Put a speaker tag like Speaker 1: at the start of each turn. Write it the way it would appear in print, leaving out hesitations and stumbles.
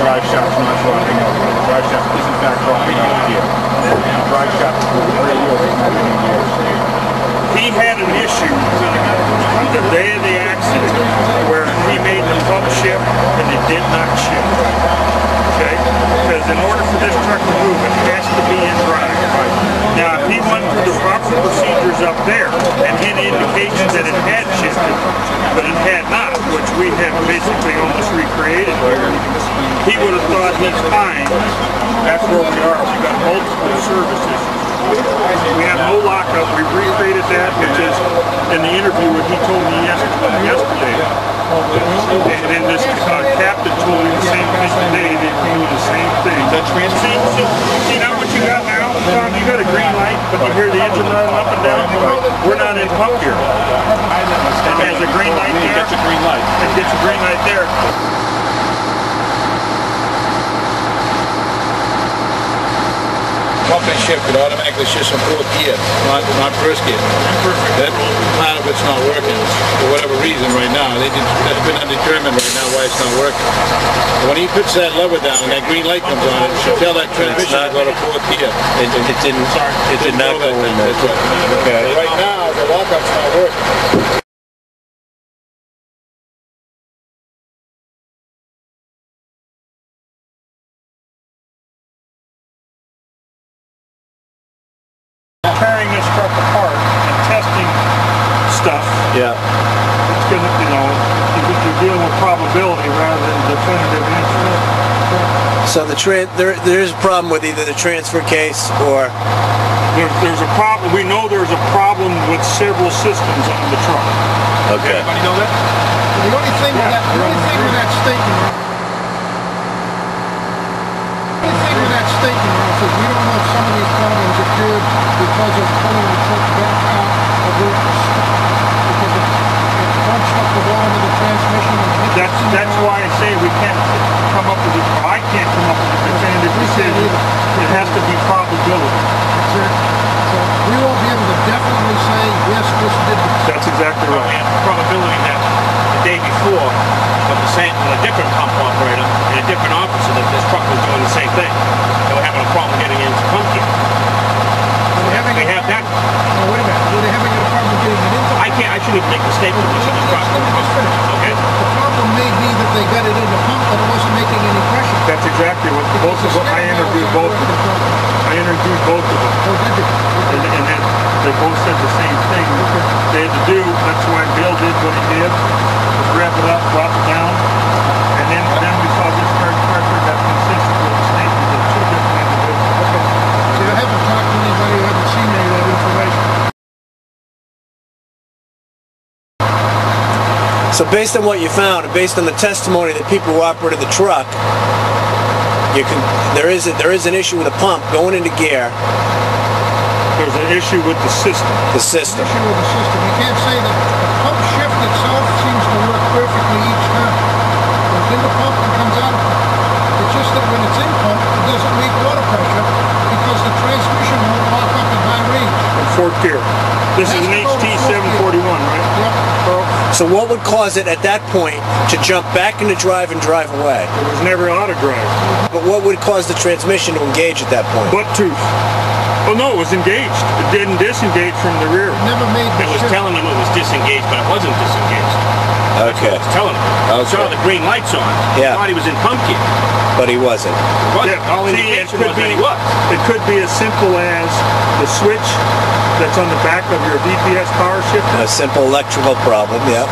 Speaker 1: drive shaft's not dropping out. The drive shaft is in fact dropping out here. The drive shaft with the rear wheels is not in gears.
Speaker 2: He had an issue the day of the accident where he made the pump shift and it did not shift. Okay? Because in order for this truck to move, it has to be in drive. Now, if he went through the proper procedures up there and hit indications that it had shifted, but it had not, which we have basically almost recreated here, he would have thought he's fine. That's where we are. We've got multiple service issues. We have no lockup. We've recreated that, which is in the interview what he told me yesterday. And then this captain told me the same thing today. They told me the same thing. See now what you got now? Tom, you got a green light, but you hear the engine running up and down. We're not in pump here. It has a green light there. It gets a green light. It gets a green light there.
Speaker 3: Pump and shift, it automatically shifts from fourth gear, not first gear. That part of it's not working for whatever reason right now. That's been undetermined right now why it's not working. But when he puts that lever down and that green light comes on, it should tell that transmission to go to fourth gear.
Speaker 4: It did not go in there.
Speaker 3: Okay. Right now, the lockup's not working.
Speaker 2: Tearing this truck apart and testing stuff.
Speaker 4: Yeah.
Speaker 2: It's going to, you're dealing with probability rather than definitive answer.
Speaker 4: So there is a problem with either the transfer case or
Speaker 2: there's a problem. We know there's a problem with several systems on the truck.
Speaker 4: Okay.
Speaker 2: Everybody know that?
Speaker 5: The only thing with that statement. Ralph, is we don't know if some of these problems occurred because of pulling the truck back out of where it was stuck. Because it punched up the bottom of the transmission and hit
Speaker 2: That's why I say we can't come up with it. I can't come up with a definitive decision. It has to be probability.
Speaker 5: That's it. So we won't be able to definitely say, yes, this did this.
Speaker 2: That's exactly right.
Speaker 6: We have the probability that the day before with a different pump operator and a different officer that this truck was doing the same thing. They were having a problem getting into pump gear. They have that.
Speaker 5: No, wait a minute. Were they having a problem getting it into?
Speaker 6: I shouldn't even make the statement.
Speaker 5: Let me just finish.
Speaker 6: Okay.
Speaker 5: The problem may be that they got it in the pump, but it wasn't making any pressure.
Speaker 2: That's exactly what both of them. I interviewed both of them.
Speaker 5: Oh, did you?
Speaker 2: And then they both said the same thing. They had to do. That's why Bill did what he did. Was rev it up, drop it down, and then we saw discharge pressure that consistent with the statement of two different individuals.
Speaker 5: Okay. See, I haven't talked to anybody who hasn't seen any of that information.
Speaker 4: So based on what you found, and based on the testimony that people who operated the truck, there is an issue with the pump going into gear.
Speaker 2: There's an issue with the system.
Speaker 4: The system.
Speaker 5: Issue with the system. You can't say that the pump shift itself seems to work perfectly each time. It goes into pump and comes out of pump. It's just that when it's in pump, it doesn't make water pressure because the transmission won't lock up in high range.
Speaker 2: In fourth gear. This is an HT741, right?
Speaker 5: Yep.
Speaker 4: So what would cause it at that point to jump back into drive and drive away?
Speaker 2: It was never auto drive.
Speaker 4: But what would cause the transmission to engage at that point?
Speaker 2: Butt tooth. Oh no, it was engaged. It didn't disengage from the rear.
Speaker 5: It never made the
Speaker 6: It was
Speaker 5: shift.
Speaker 6: telling them it was disengaged, but it wasn't disengaged.
Speaker 4: Okay.
Speaker 6: It's telling them.
Speaker 4: Okay.
Speaker 6: Saw the green lights on.
Speaker 4: Yeah.
Speaker 6: Thought he was in pump gear.
Speaker 4: But he wasn't.
Speaker 2: Yeah,
Speaker 6: All
Speaker 2: see,
Speaker 6: indication was that he was.
Speaker 2: It could be as simple as the switch that's on the back of your VPS power shifter.
Speaker 4: A simple electrical problem, yeah.